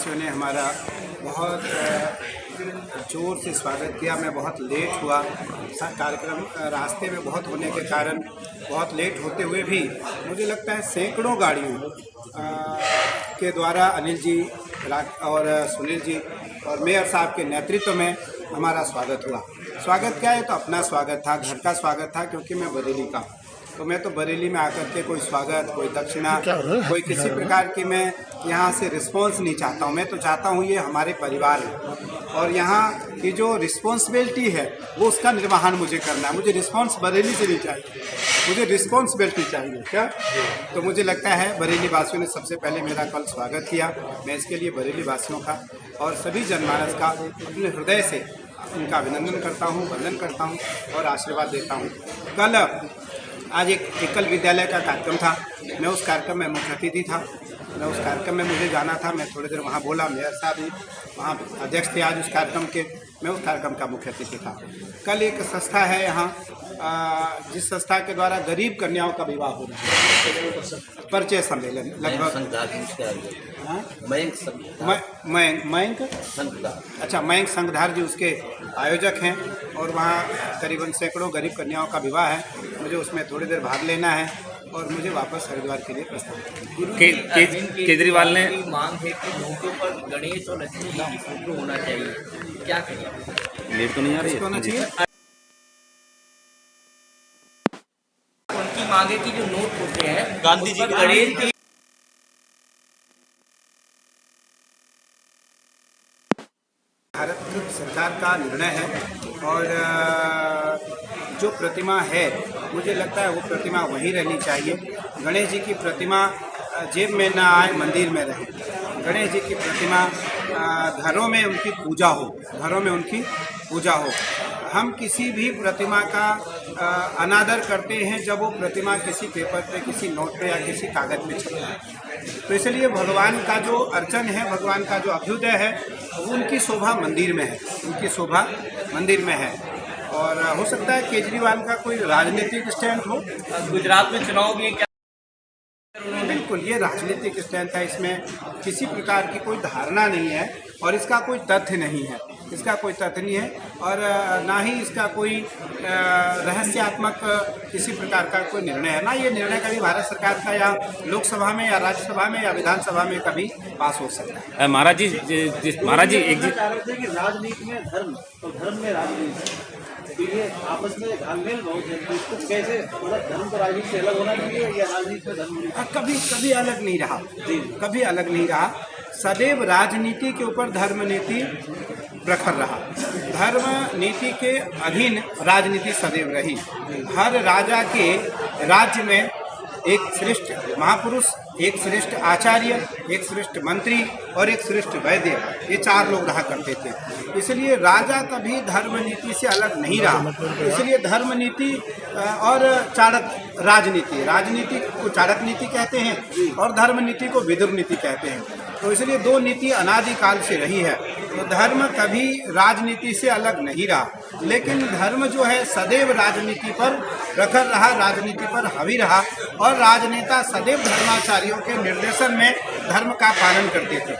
ने हमारा बहुत ज़ोर से स्वागत किया। मैं बहुत लेट हुआ, कार्यक्रम रास्ते में बहुत होने के कारण बहुत लेट होते हुए भी मुझे लगता है सैकड़ों गाड़ियों के द्वारा अनिल जी और सुनील जी और मेयर साहब के नेतृत्व में हमारा स्वागत हुआ। स्वागत क्या है तो अपना स्वागत था, घर का स्वागत था, क्योंकि मैं बरेली का हूँ। तो मैं तो बरेली में आकर के कोई स्वागत, कोई दक्षिणा, कोई किसी प्रकार की मैं यहाँ से रिस्पॉन्स नहीं चाहता हूँ। मैं तो चाहता हूँ ये हमारे परिवार है और यहाँ की जो रिस्पॉन्सिबिलिटी है वो उसका निर्वहन मुझे करना है। मुझे रिस्पॉन्स बरेली से नहीं चाहिए, मुझे रिस्पॉन्सिबिलिटी चाहिए। क्या तो मुझे लगता है बरेली वासियों ने सबसे पहले मेरा कल स्वागत किया। मैं इसके लिए बरेली वासियों का और सभी जनमानस का अपने हृदय से उनका अभिनंदन करता हूँ, वंदन करता हूँ और आशीर्वाद देता हूँ। कल आज एक एकल विद्यालय का कार्यक्रम था, मैं उस कार्यक्रम में मुख्य अतिथि था। मैं उस कार्यक्रम में मुझे जाना था, मैं थोड़ी देर वहाँ बोला, मेयर साहब भी वहाँ अध्यक्ष थे आज उस कार्यक्रम के, मैं उस कार्यक्रम का मुख्य अतिथि था। कल एक संस्था है यहाँ जिस संस्था के द्वारा गरीब कन्याओं का विवाह हो रहा है, परिचय सम्मेलन लगभग मयंक अच्छा मयंक संगधार जी उसके आयोजक हैं और वहाँ करीबन सैकड़ों गरीब कन्याओं का विवाह है। मुझे उसमें थोड़ी देर भाग लेना है और मुझे वापस हरिद्वार के लिए प्रस्थान केजरीवाल ने मांग है कि नोटों पर गणेश और लक्ष्मी जी की फोटो होना चाहिए, क्या कहें? लेट तो नहीं आ रही होना चाहिए। उनकी मांग है कि जो नोट होते हैं गांधी जी गणेश की भारत सरकार का निर्णय है और जो प्रतिमा है मुझे लगता है वो प्रतिमा वहीं रहनी चाहिए। गणेश जी की प्रतिमा जेब में ना आए, मंदिर में रहे। गणेश जी की प्रतिमा घरों में उनकी पूजा हो, घरों में उनकी पूजा हो। हम किसी भी प्रतिमा का अनादर करते हैं जब वो प्रतिमा किसी पेपर पे, किसी नोट पे या किसी कागज पे छपता है। तो इसलिए भगवान का जो अर्चन है, भगवान का जो अभ्युदय है, वो उनकी शोभा मंदिर में है, उनकी शोभा मंदिर में है। और हो सकता है केजरीवाल का कोई राजनीतिक स्टैंड हो। गुजरात में चुनाव भी क्या बिल्कुल ये राजनीतिक स्टैंड है, इसमें किसी प्रकार की कोई धारणा नहीं है और इसका कोई तथ्य नहीं है, इसका कोई तथ्य नहीं है और ना ही इसका कोई रहस्यात्मक किसी प्रकार का कोई निर्णय है। ना ये निर्णय कभी भारत सरकार का या लोकसभा में या राज्यसभा में या विधानसभा में कभी पास हो सकता है। महाराज जी एक जी राजनीति में धर्म और धर्म में राजनीति, तो ये आपस में घालमेल बहुत है। तो इसको कैसे, मतलब धर्म तो राजनीति से अलग होना चाहिए या राजनीति में धर्म? कभी अलग नहीं रहा, कभी अलग नहीं रहा। सदैव राजनीति के ऊपर धर्म नीति प्रखर रहा, धर्म नीति के अधीन राजनीति सदैव रही। हर राजा के राज्य में एक श्रेष्ठ महापुरुष, एक श्रेष्ठ आचार्य, एक श्रेष्ठ मंत्री और एक श्रेष्ठ वैद्य, ये चार लोग रहा करते थे। इसलिए राजा कभी धर्म नीति से अलग नहीं रहा। इसलिए धर्म नीति और चाणक राजनीति, राजनीति को चाणक नीति कहते हैं और धर्म नीति को विदुर नीति कहते हैं। तो इसलिए दो नीति अनादिकाल से रही है। तो धर्म कभी राजनीति से अलग नहीं रहा, लेकिन धर्म जो है सदैव राजनीति पर प्रखर रहा, राजनीति पर हावी रहा और राजनेता सदैव धर्माचार्यों के निर्देशन में धर्म का पालन करते थे।